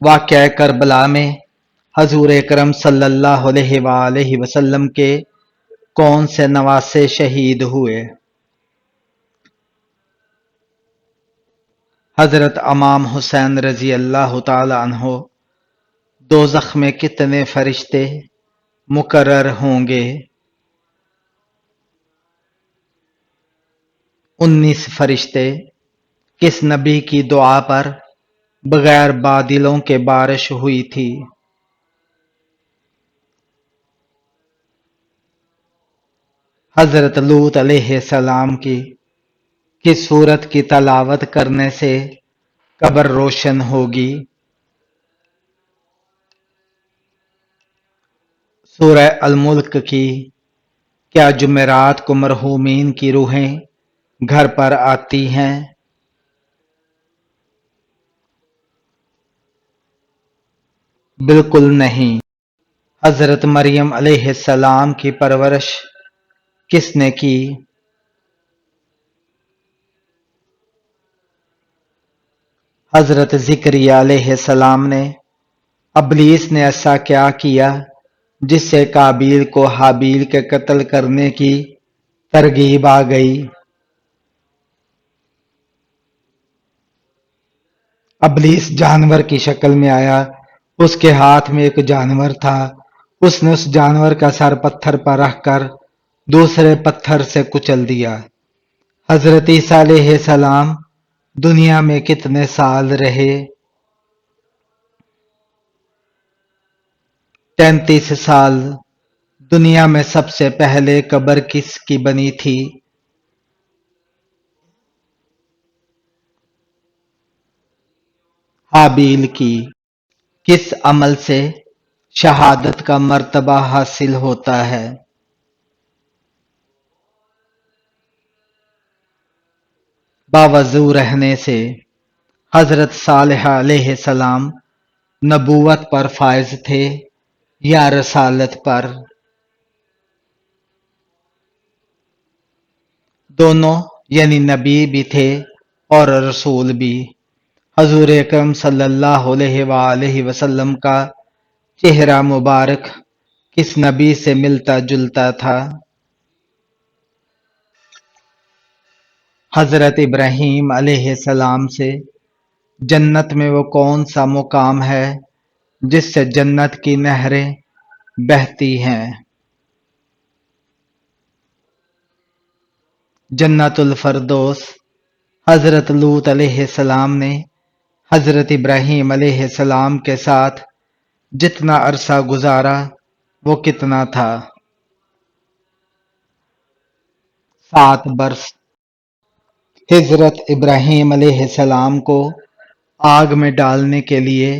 واقعہ کربلا میں حضور اکرم صلی اللہ علیہ وآلہ وسلم کے کون سے نواسے شہید ہوئے؟ حضرت امام حسین رضی اللہ تعالی عنہ۔ دوزخ میں کتنے فرشتے مقرر ہوں گے؟ 19 فرشتے۔ کس نبی کی دعا پر بغیر بادلوں کے بارش ہوئی تھی؟ حضرت لوط علیہ السلام کی کس سورت کی تلاوت کرنے سے قبر روشن ہوگی؟ سورہ الملک کی۔ کیا جمعرات کو مرحومین کی روحیں گھر پر آتی ہیں؟ بالکل نہیں۔ حضرت مریم علیہ السلام کی پرورش کس نے کی؟ حضرت زکریا علیہ السلام نے۔ ابلیس نے ایسا کیا کیا جس سے قابیل کو حابیل کے قتل کرنے کی ترغیب آ گئی؟ ابلیس جانور کی شکل میں آیا، اس کے ہاتھ میں ایک جانور تھا، اس نے اس جانور کا سر پتھر پر رکھ کر دوسرے پتھر سے کچل دیا۔ حضرت عیسیٰ علیہ السلام دنیا میں کتنے سال رہے؟ 33 سال۔ دنیا میں سب سے پہلے قبر کس کی بنی تھی؟ حابیل کی۔ کس عمل سے شہادت کا مرتبہ حاصل ہوتا ہے؟ باوضو رہنے سے۔ حضرت صالح علیہ السلام نبوت پر فائز تھے یا رسالت پر؟ دونوں، یعنی نبی بھی تھے اور رسول بھی۔ حضور اکرم صلی اللہ علیہ وآلہ وسلم کا چہرہ مبارک کس نبی سے ملتا جلتا تھا؟ حضرت ابراہیم علیہ السلام سے۔ جنت میں وہ کون سا مقام ہے جس سے جنت کی نہریں بہتی ہیں؟ جنت الفردوس۔ حضرت لوط علیہ السلام نے حضرت ابراہیم علیہ السلام کے ساتھ جتنا عرصہ گزارا وہ کتنا تھا؟ 7 برس۔ حضرت ابراہیم علیہ السلام کو آگ میں ڈالنے کے لیے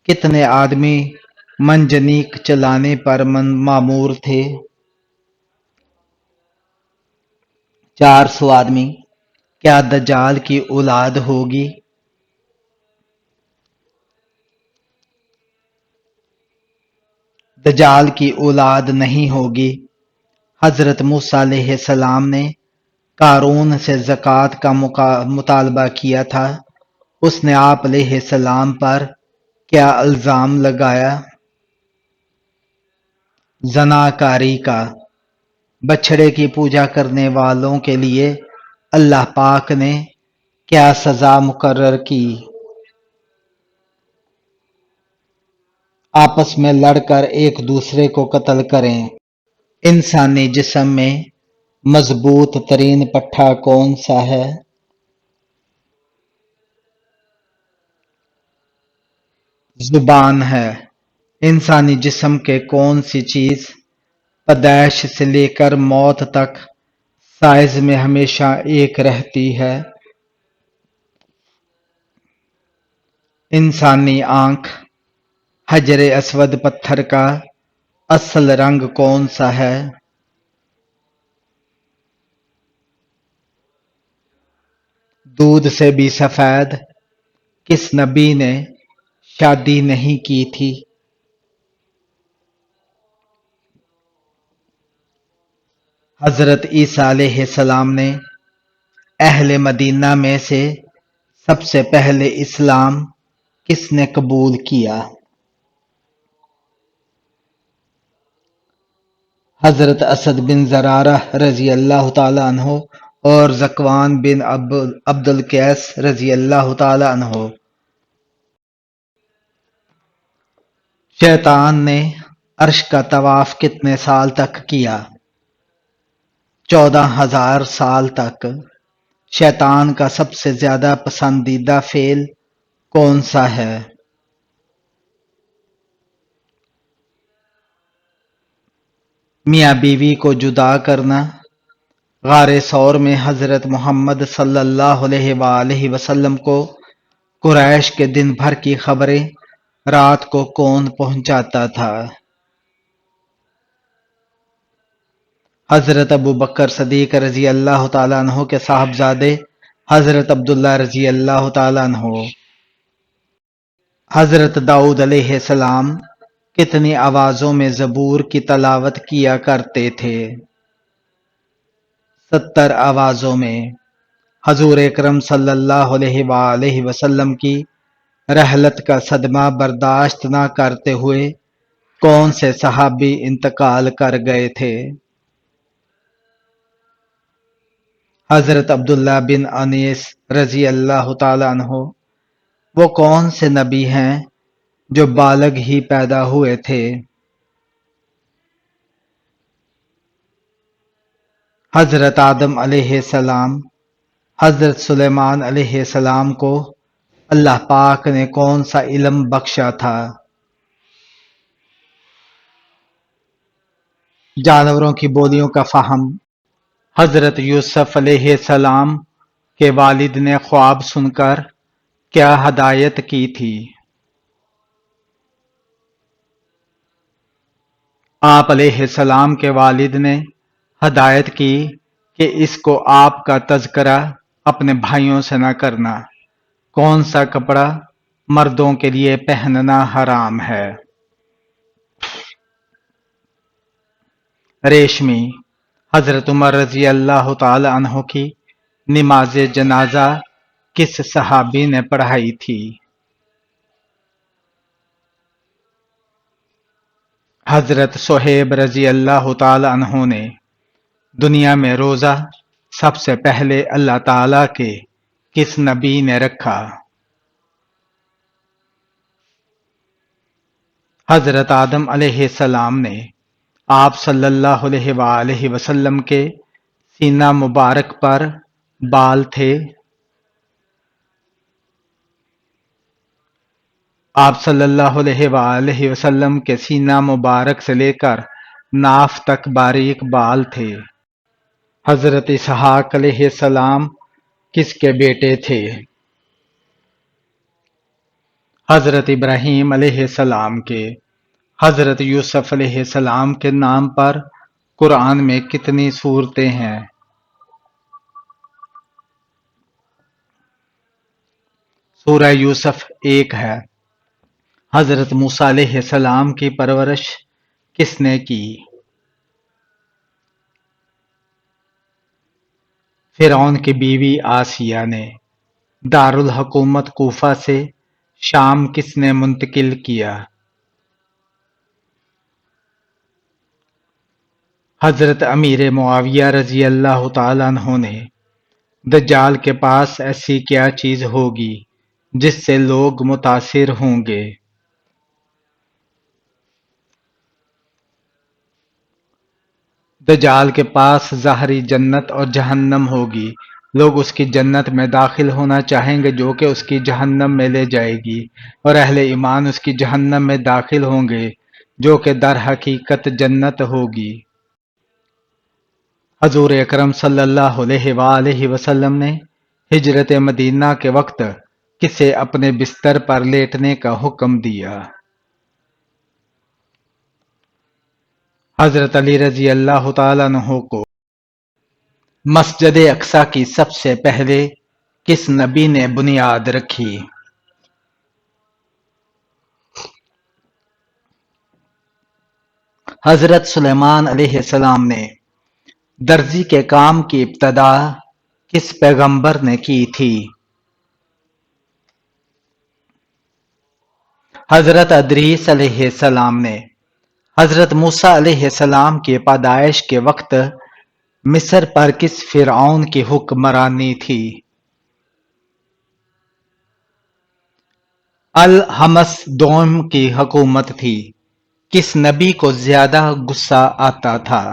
کتنے آدمی منجنیق چلانے پر مامور تھے؟ 400 آدمی۔ کیا دجال کی اولاد ہوگی؟ دجال کی اولاد نہیں ہوگی۔ حضرت موسیٰ علیہ السلام نے قارون سے زکوٰۃ کا مطالبہ کیا تھا، اس نے آپ علیہ السلام پر کیا الزام لگایا؟ زناکاری کا۔ بچھڑے کی پوجا کرنے والوں کے لیے اللہ پاک نے کیا سزا مقرر کی؟ آپس میں لڑ کر ایک دوسرے کو قتل کریں۔ انسانی جسم میں مضبوط ترین پٹھا کون سا ہے؟ زبان ہے۔ انسانی جسم کے کون سی چیز پیدائش سے لے کر موت تک سائز میں ہمیشہ ایک رہتی ہے؟ انسانی آنکھ۔ حجر اسود پتھر کا اصل رنگ کون سا ہے؟ دودھ سے بھی سفید۔ کس نبی نے شادی نہیں کی تھی؟ حضرت عیسیٰ علیہ السلام نے۔ اہل مدینہ میں سے سب سے پہلے اسلام کس نے قبول کیا؟ حضرت اسد بن زرارہ رضی اللہ تعالی عنہ اور ذکوان بن عبد القیس رضی اللہ تعالی عنہ۔ شیطان نے عرش کا طواف کتنے سال تک کیا؟ 14,000 سال تک۔ شیطان کا سب سے زیادہ پسندیدہ فعل کون سا ہے؟ میاں بیوی کو جدا کرنا۔ غار ثور میں حضرت محمد صلی اللہ علیہ وآلہ وسلم کو قریش کے دن بھر کی خبریں رات کو کون پہنچاتا تھا؟ حضرت ابو بکر صدیق رضی اللہ تعالیٰ عنہ کے صاحبزادے حضرت عبداللہ رضی اللہ تعالیٰ عنہ۔ حضرت داؤد علیہ السلام کتنی آوازوں میں زبور کی تلاوت کیا کرتے تھے؟ 70 آوازوں میں۔ حضور اکرم صلی اللہ علیہ وآلہ وسلم کی رحلت کا صدمہ برداشت نہ کرتے ہوئے کون سے صحابی انتقال کر گئے تھے؟ حضرت عبداللہ بن انیس رضی اللہ تعالی عنہ۔ وہ کون سے نبی ہیں جو بالغ ہی پیدا ہوئے تھے؟ حضرت آدم علیہ السلام۔ حضرت سلیمان علیہ السلام کو اللہ پاک نے کون سا علم بخشا تھا؟ جانوروں کی بولیوں کا فہم۔ حضرت یوسف علیہ السلام کے والد نے خواب سن کر کیا ہدایت کی تھی؟ آپ علیہ السلام کے والد نے ہدایت کی کہ اس کو آپ کا تذکرہ اپنے بھائیوں سے نہ کرنا۔ کون سا کپڑا مردوں کے لیے پہننا حرام ہے؟ ریشمی۔ حضرت عمر رضی اللہ تعالی عنہ کی نماز جنازہ کس صحابی نے پڑھائی تھی؟ حضرت صہیب رضی اللہ تعالی عنہ نے۔ دنیا میں روزہ سب سے پہلے اللہ تعالی کے کس نبی نے رکھا؟ حضرت آدم علیہ السلام نے۔ آپ صلی اللہ علیہ وآلہ وسلم کے سینہ مبارک پر بال تھے؟ آپ صلی اللہ علیہ وآلہ وسلم کے سینہ مبارک سے لے کر ناف تک باریک بال تھے۔ حضرت اسحاق علیہ السلام کس کے بیٹے تھے؟ حضرت ابراہیم علیہ السلام کے۔ حضرت یوسف علیہ السلام کے نام پر قرآن میں کتنی سورتیں ہیں؟ سورہ یوسف 1 ہے۔ حضرت موسیٰ علیہ السلام کی پرورش کس نے کی؟ فرعون کی بیوی آسیہ نے۔ دارالحکومت کوفہ سے شام کس نے منتقل کیا؟ حضرت امیر معاویہ رضی اللہ تعالیٰ عنہ نے۔ دجال کے پاس ایسی کیا چیز ہوگی جس سے لوگ متاثر ہوں گے؟ دجال کے پاس ظاہری جنت اور جہنم ہوگی۔ لوگ اس کی جنت میں داخل ہونا چاہیں گے جو کہ اس کی جہنم میں لے جائے گی، اور اہل ایمان اس کی جہنم میں داخل ہوں گے جو کہ در حقیقت جنت ہوگی۔ حضور اکرم صلی اللہ علیہ وآلہ وسلم نے ہجرت مدینہ کے وقت کسے اپنے بستر پر لیٹنے کا حکم دیا؟ حضرت علی رضی اللہ تعالیٰ عنہ کو۔ مسجد اقصی کی سب سے پہلے کس نبی نے بنیاد رکھی؟ حضرت سلیمان علیہ السلام نے۔ درزی کے کام کی ابتدا کس پیغمبر نے کی تھی؟ حضرت ادریس علیہ السلام نے حضرت موسیٰ علیہ السلام کی پیدائش کے وقت مصر پر کس فرعون کی حکمرانی تھی؟ الحمس دوم کی حکومت تھی۔ کس نبی کو زیادہ غصہ آتا تھا؟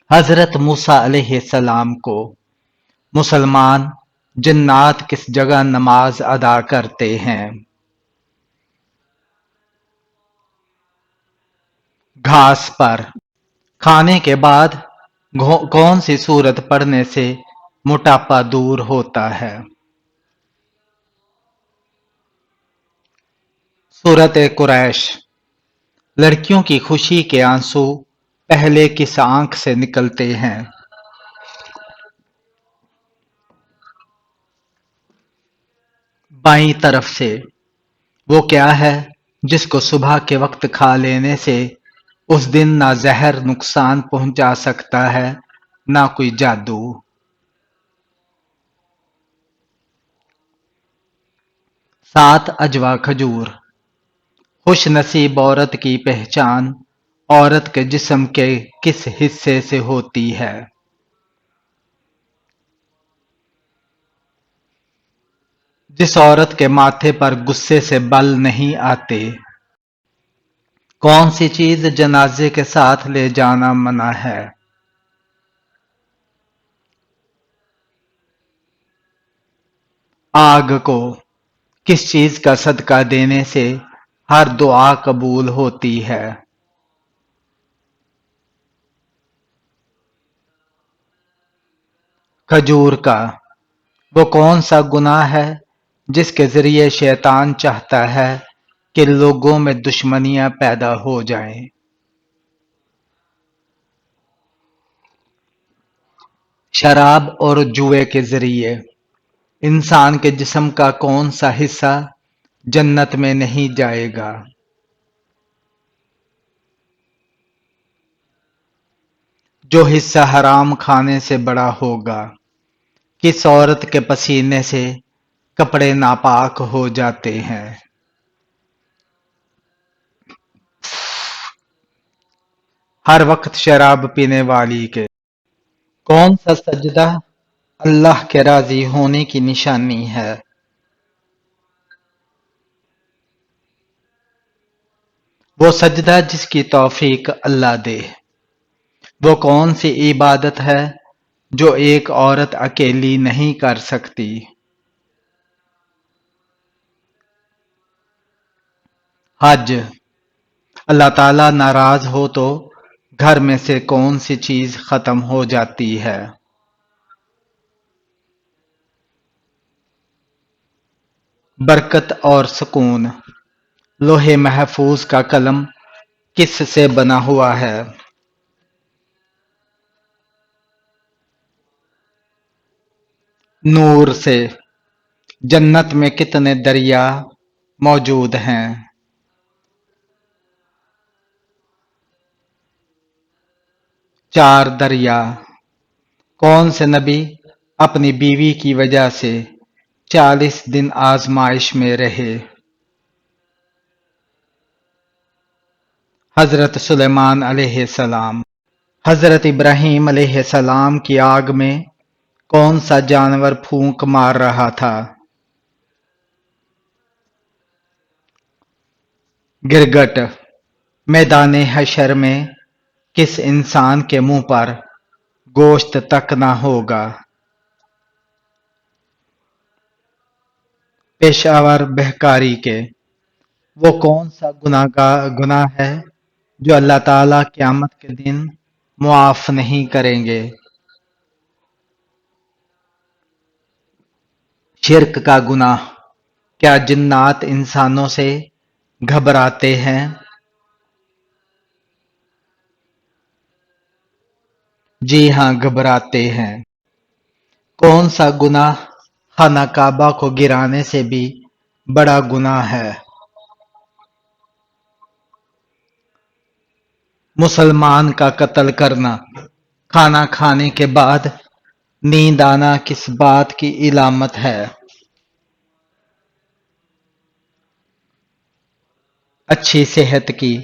حضرت موسیٰ علیہ السلام کو۔ مسلمان جنات کس جگہ نماز ادا کرتے ہیں؟ گھاس پر۔ کھانے کے بعد کون سی سورت پڑھنے سے موٹاپا دور ہوتا ہے؟ سورت قریش۔ لڑکیوں کی خوشی کے آنسو پہلے کس آنکھ سے نکلتے ہیں؟ بائیں طرف سے۔ وہ کیا ہے جس کو صبح کے وقت کھا لینے سے اس دن نہ زہر نقصان پہنچا سکتا ہے نہ کوئی جادو؟ سات اجوا کھجور۔ خوش نصیب عورت کی پہچان عورت کے جسم کے کس حصے سے ہوتی ہے؟ جس عورت کے ماتھے پر غصے سے بل نہیں آتے۔ کون سی چیز جنازے کے ساتھ لے جانا منع ہے؟ آگ کو۔ کس چیز کا صدقہ دینے سے ہر دعا قبول ہوتی ہے؟ کھجور کا۔ وہ کون سا گناہ ہے جس کے ذریعے شیطان چاہتا ہے کہ لوگوں میں دشمنیاں پیدا ہو جائیں؟ شراب اور جوئے کے ذریعے انسان کے جسم کا کون سا حصہ جنت میں نہیں جائے گا؟ جو حصہ حرام کھانے سے بڑا ہوگا۔ کس عورت کے پسینے سے کپڑے ناپاک ہو جاتے ہیں؟ ہر وقت شراب پینے والی کے۔ کون سا سجدہ اللہ کے راضی ہونے کی نشانی ہے؟ وہ سجدہ جس کی توفیق اللہ دے۔ وہ کون سی عبادت ہے جو ایک عورت اکیلی نہیں کر سکتی؟ حج۔ اللہ تعالیٰ ناراض ہو تو گھر میں سے کون سی چیز ختم ہو جاتی ہے؟ برکت اور سکون۔ لوح محفوظ کا قلم کس سے بنا ہوا ہے؟ نور سے۔ جنت میں کتنے دریا موجود ہیں؟ 4 دریا۔ کون سے نبی اپنی بیوی کی وجہ سے 40 دن آزمائش میں رہے؟ حضرت سلیمان علیہ السلام۔ حضرت ابراہیم علیہ السلام کی آگ میں کون سا جانور پھونک مار رہا تھا؟ گرگٹ۔ میدان حشر میں کس انسان کے منہ پر گوشت تک نہ ہوگا؟ پیشاور بہکاری کے۔ وہ کون سا گناہ ہے جو اللہ تعالیٰ قیامت کے دن معاف نہیں کریں گے؟ شرک کا گناہ۔ کیا جنات انسانوں سے گھبراتے ہیں؟ جی ہاں، گھبراتے ہیں۔ کون سا گناہ خانہ کعبہ کو گرانے سے بھی بڑا گناہ ہے؟ مسلمان کا قتل کرنا۔ کھانا کھانے کے بعد نیند آنا کس بات کی علامت ہے؟ اچھی صحت کی۔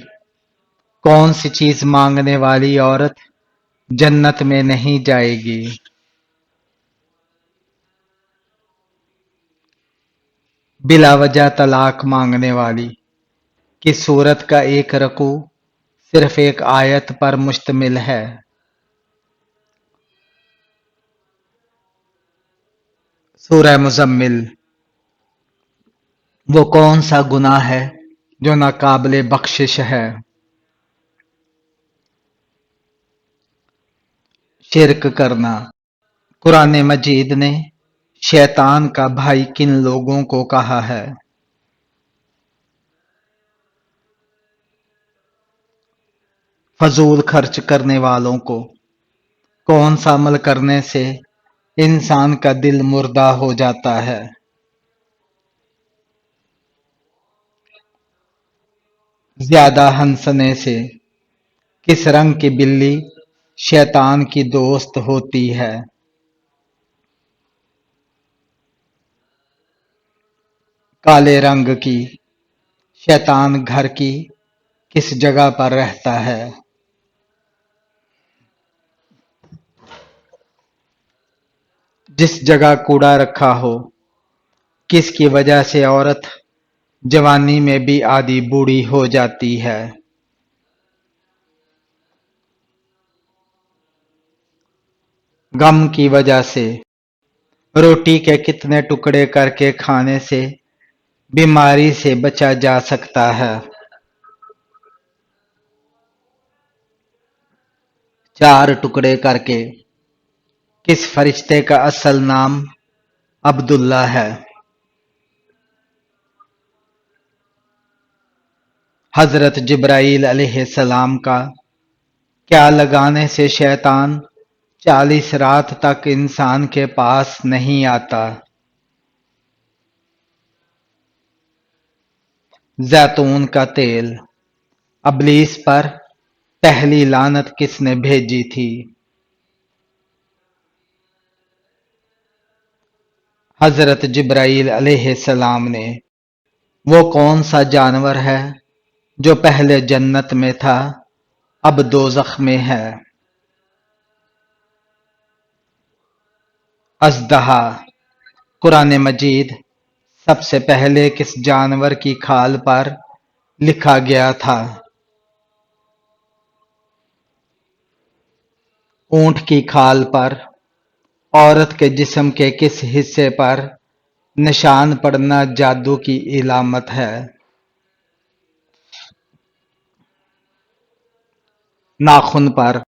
کون سی چیز مانگنے والی عورت جنت میں نہیں جائے گی؟ بلا وجہ طلاق مانگنے والی کی صورت کا ایک رکوع صرف ایک آیت پر مشتمل ہے۔ سورہ مزمل۔ وہ کون سا گناہ ہے جو ناقابل بخشش ہے؟ شرک کرنا۔ قرآن مجید نے شیطان کا بھائی کن لوگوں کو کہا ہے؟ فضول خرچ کرنے والوں کو۔ کون سا عمل کرنے سے انسان کا دل مردہ ہو جاتا ہے؟ زیادہ ہنسنے سے۔ کس رنگ کی بلی شیطان کی دوست ہوتی ہے؟ کالے رنگ کی۔ شیطان گھر کی کس جگہ پر رہتا ہے؟ جس جگہ کوڑا رکھا ہو۔ کس کی وجہ سے عورت جوانی میں بھی آدھی بوڑھی ہو جاتی ہے؟ غم کی وجہ سے۔ روٹی کے کتنے ٹکڑے کر کے کھانے سے بیماری سے بچا جا سکتا ہے؟ 4 ٹکڑے کر کے۔ کس فرشتے کا اصل نام عبداللہ ہے؟ حضرت جبرائیل علیہ السلام کا کیا لگانے سے شیطان 40 رات تک انسان کے پاس نہیں آتا؟ زیتون کا تیل۔ ابلیس پر پہلی لعنت کس نے بھیجی تھی؟ حضرت جبرائیل علیہ السلام نے۔ وہ کون سا جانور ہے جو پہلے جنت میں تھا اب دوزخ میں ہے؟ اژدہا۔ قرآن مجید سب سے پہلے کس جانور کی کھال پر لکھا گیا تھا؟ اونٹ کی کھال پر۔ عورت کے جسم کے کس حصے پر نشان پڑنا جادو کی علامت ہے؟ ناخن پر۔